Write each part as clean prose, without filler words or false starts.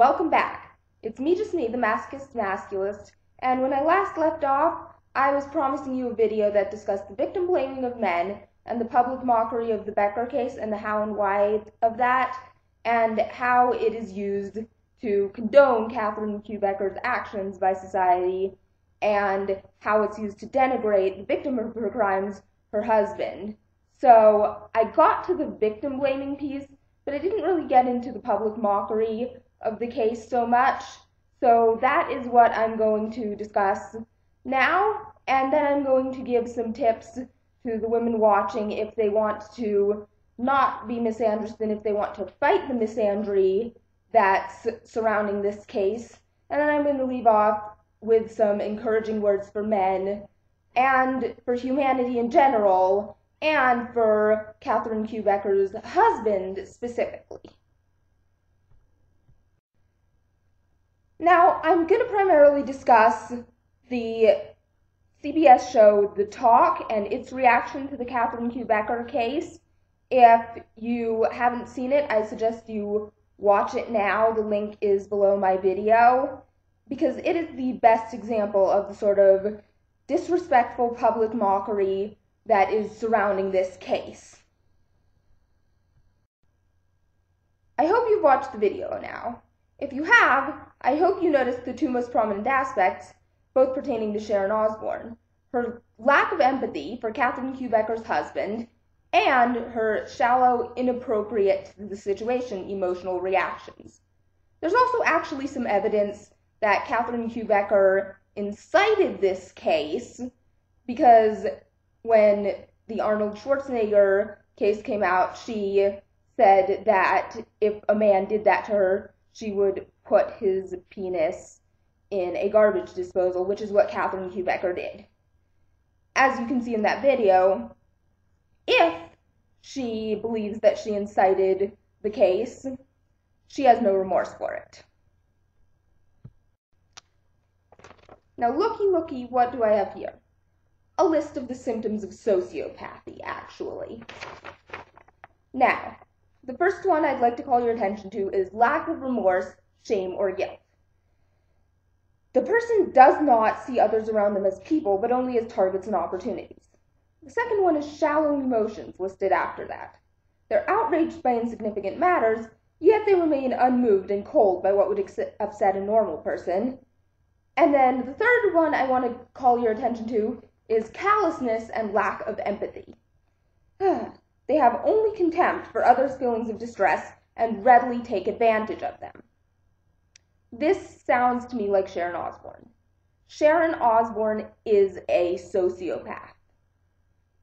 Welcome back. It's just me, the Masochist Masculist, and when I last left off, I was promising you a video that discussed the victim blaming of men and the public mockery of the Becker case and the how and why of that, and how it is used to condone Kieu Becker's actions by society, and how it's used to denigrate the victim of her crimes, her husband. So I got to the victim blaming piece, but I didn't really get into the public mockery of the case so much. So that is what I'm going to discuss now, and then I'm going to give some tips to the women watching if they want to not be misandrous and if they want to fight the misandry that's surrounding this case. And then I'm going to leave off with some encouraging words for men and for humanity in general and for Kieu Becker's husband specifically. Now, I'm going to primarily discuss the CBS show The Talk and its reaction to the Kieu Becker case. If you haven't seen it, I suggest you watch it now. The link is below my video, because it is the best example of the sort of disrespectful public mockery that is surrounding this case. I hope you've watched the video now. If you have, I hope you noticed the two most prominent aspects, both pertaining to Sharon Osbourne: her lack of empathy for Kieu Becker's husband, and her shallow, inappropriate to the situation emotional reactions. There's also actually some evidence that Kieu Becker incited this case, because when the Arnold Schwarzenegger case came out, she said that if a man did that to her, she would put his penis in a garbage disposal, which is what Kieu Becker did. As you can see in that video, if she believes that she incited the case, she has no remorse for it. Now looky, what do I have here? A list of the symptoms of sociopathy, actually. Now, the first one I'd like to call your attention to is lack of remorse, shame, or guilt. The person does not see others around them as people, but only as targets and opportunities. The second one is shallow emotions, listed after that. They're outraged by insignificant matters, yet they remain unmoved and cold by what would upset a normal person. And then the third one I want to call your attention to is callousness and lack of empathy. They have only contempt for others' feelings of distress and readily take advantage of them. This sounds to me like Sharon Osbourne. Sharon Osbourne is a sociopath.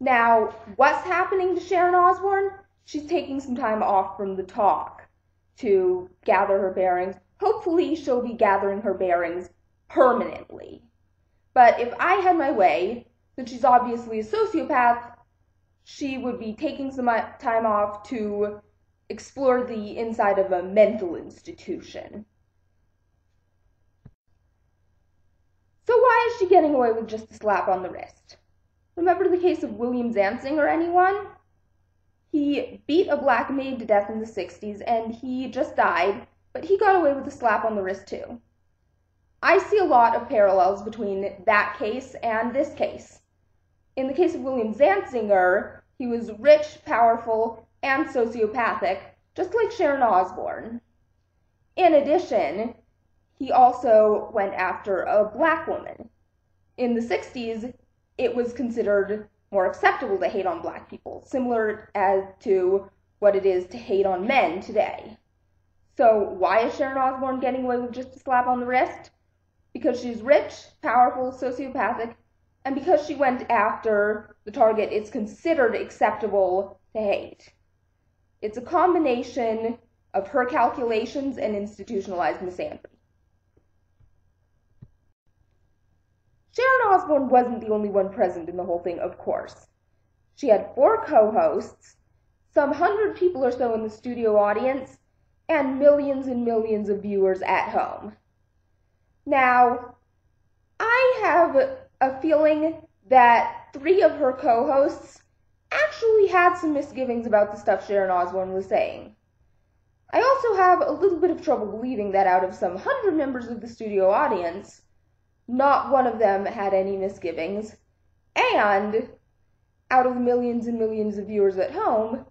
Now, what's happening to Sharon Osbourne? She's taking some time off from The Talk to gather her bearings. Hopefully, she'll be gathering her bearings permanently. But if I had my way, since she's obviously a sociopath, she would be taking some time off to explore the inside of a mental institution. So why is she getting away with just a slap on the wrist? Remember the case of William Zanzinger, anyone? He beat a black maid to death in the 60s, and he just died, but he got away with a slap on the wrist too. I see a lot of parallels between that case and this case. In the case of William Zanzinger, he was rich, powerful, and sociopathic, just like Sharon Osbourne. In addition, he also went after a black woman. In the 60s, it was considered more acceptable to hate on black people, similar as to what it is to hate on men today. So why is Sharon Osbourne getting away with just a slap on the wrist? Because she's rich, powerful, sociopathic, and because she went after the target it's considered acceptable to hate. It's a combination of her calculations and institutionalized misandry. Sharon Osbourne wasn't the only one present in the whole thing, of course. She had 4 co-hosts, some 100 people or so in the studio audience, and millions of viewers at home. Now, I have a feeling that 3 of her co-hosts actually had some misgivings about the stuff Sharon Osbourne was saying. I also have a little bit of trouble believing that out of some 100 members of the studio audience, not one of them had any misgivings, and out of the millions and millions of viewers at home,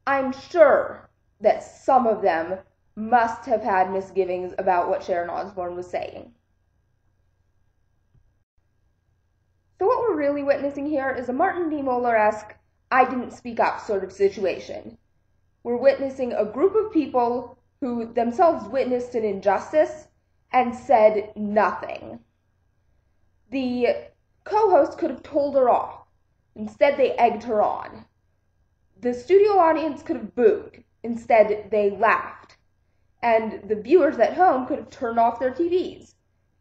I'm sure that some of them must have had misgivings about what Sharon Osbourne was saying. So what we're really witnessing here is a Martin Niemöller-esque I didn't speak up sort of situation. We're witnessing a group of people who themselves witnessed an injustice and said nothing. The co-host could have told her off. Instead, they egged her on. The studio audience could have booed. Instead, they laughed. And the viewers at home could have turned off their TVs.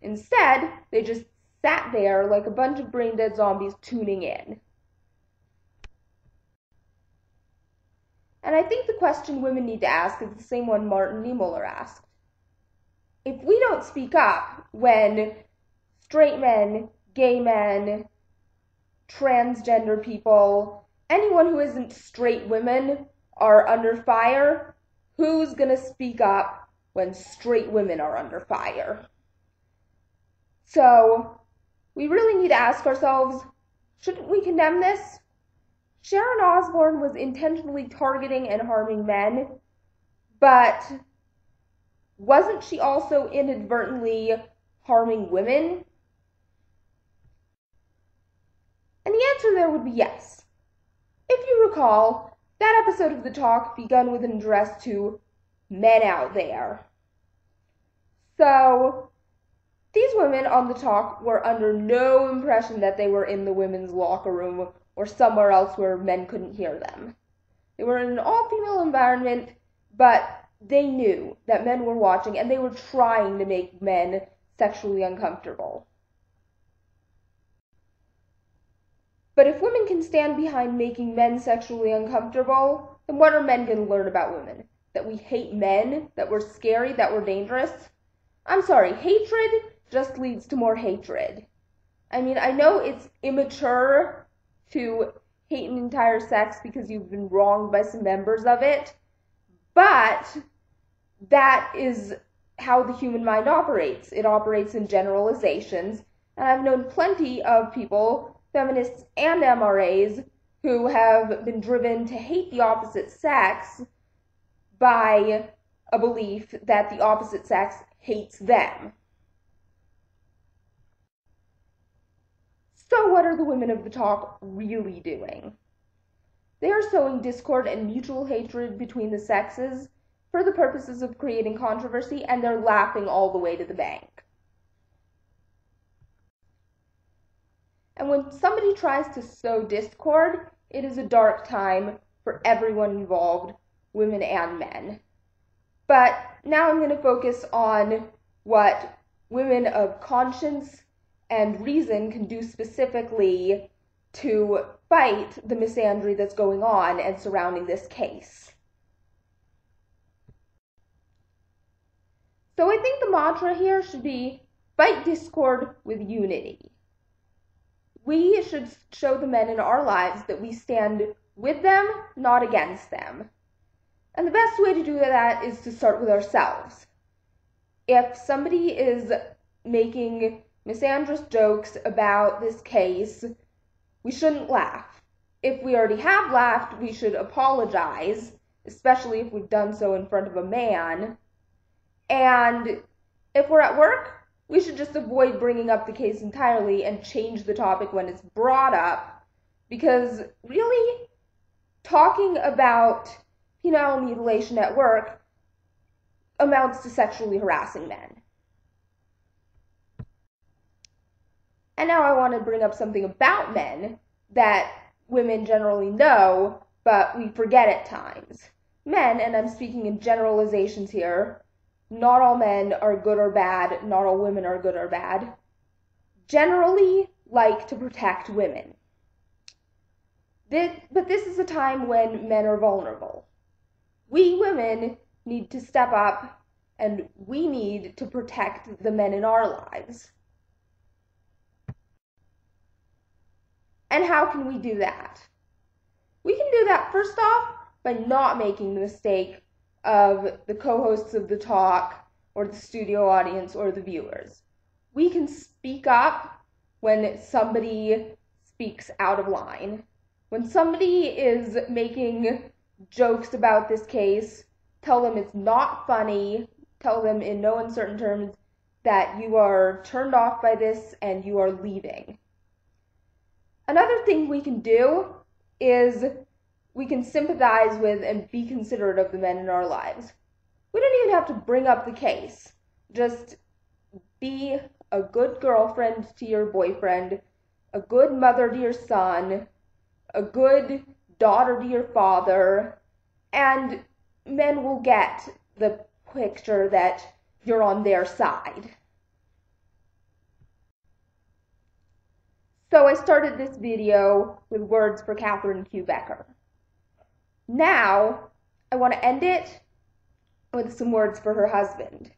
Instead, they just sat there like a bunch of brain-dead zombies tuning in. And I think the question women need to ask is the same one Martin Niemöller asked. If we don't speak up when straight men, gay men, transgender people, anyone who isn't straight women are under fire, who's going to speak up when straight women are under fire? So, we really need to ask ourselves, shouldn't we condemn this? Sharon Osbourne was intentionally targeting and harming men, but wasn't she also inadvertently harming women? And the answer there would be yes. If you recall, that episode of The Talk began with an address to men out there. So, these women on The Talk were under no impression that they were in the women's locker room or somewhere else where men couldn't hear them. They were in an all-female environment, but they knew that men were watching and they were trying to make men sexually uncomfortable. But if women can stand behind making men sexually uncomfortable, then what are men going to learn about women? That we hate men? That we're scary? That we're dangerous? I'm sorry, hatred just leads to more hatred. I mean, I know it's immature to hate an entire sex because you've been wronged by some members of it, but that is how the human mind operates. It operates in generalizations, and I've known plenty of people, feminists and MRAs, who have been driven to hate the opposite sex by a belief that the opposite sex hates them. So what are the women of The Talk really doing? They are sowing discord and mutual hatred between the sexes for the purposes of creating controversy, and they're laughing all the way to the bank. And when somebody tries to sow discord, it is a dark time for everyone involved, women and men. But now I'm going to focus on what women of conscience and reason can do specifically to fight the misandry that's going on and surrounding this case. So I think the mantra here should be fight discord with unity. We should show the men in our lives that we stand with them, not against them. And the best way to do that is to start with ourselves. If somebody is making misandrous jokes about this case, we shouldn't laugh. If we already have laughed, we should apologize, especially if we've done so in front of a man. And if we're at work, we should just avoid bringing up the case entirely and change the topic when it's brought up, because really, talking about penile mutilation at work amounts to sexually harassing men. And now I want to bring up something about men that women generally know, but we forget at times. Men, and I'm speaking in generalizations here, not all men are good or bad, not all women are good or bad, generally like to protect women. But this is a time when men are vulnerable. We women need to step up, and we need to protect the men in our lives. And how can we do that? We can do that first off by not making the mistake of the co-hosts of the talk or the studio audience or the viewers. We can speak up when somebody speaks out of line. When somebody is making jokes about this case, tell them it's not funny, tell them in no uncertain terms that you are turned off by this and you are leaving. Another thing we can do is we can sympathize with and be considerate of the men in our lives. We don't even have to bring up the case. Just be a good girlfriend to your boyfriend, a good mother to your son, a good daughter to your father, and men will get the picture that you're on their side. So I started this video with words for Kieu Becker. Now, I want to end it with some words for her husband.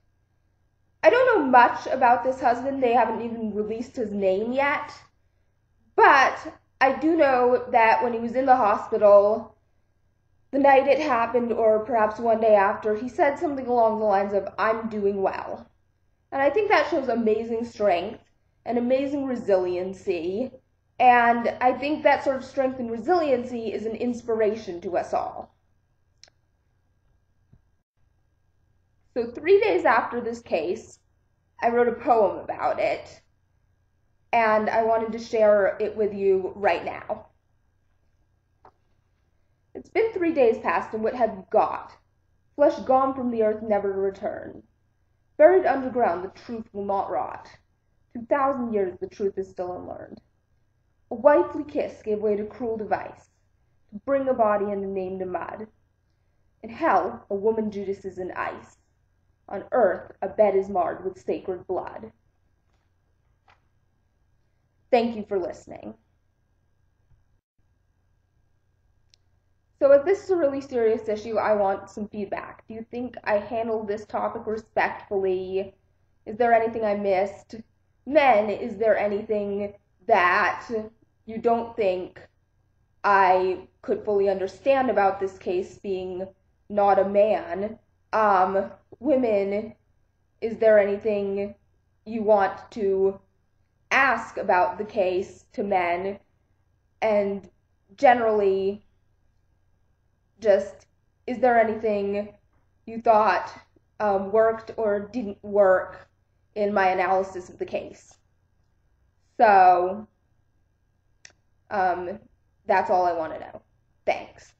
I don't know much about this husband. They haven't even released his name yet. But I do know that when he was in the hospital, the night it happened, or perhaps one day after, he said something along the lines of, "I'm doing well." And I think that shows amazing strength and amazing resiliency. And I think that sort of strength and resiliency is an inspiration to us all. So 3 days after this case, I wrote a poem about it, and I wanted to share it with you right now. It's been 3 days past, and what have you got? Flesh gone from the earth, never to return. Buried underground, the truth will not rot. 2,000 years, the truth is still unlearned. A wifely kiss gave way to cruel device, to bring a body and a name to mud. In hell, a woman Judas is in ice. On earth, a bed is marred with sacred blood. Thank you for listening. So if this is a really serious issue, I want some feedback. Do you think I handled this topic respectfully? Is there anything I missed? Men, is there anything that you don't think I could fully understand about this case being not a man? Women, is there anything you want to ask about the case to men? And generally, just, is there anything you thought worked or didn't work in my analysis of the case? So, that's all I want to know. Thanks.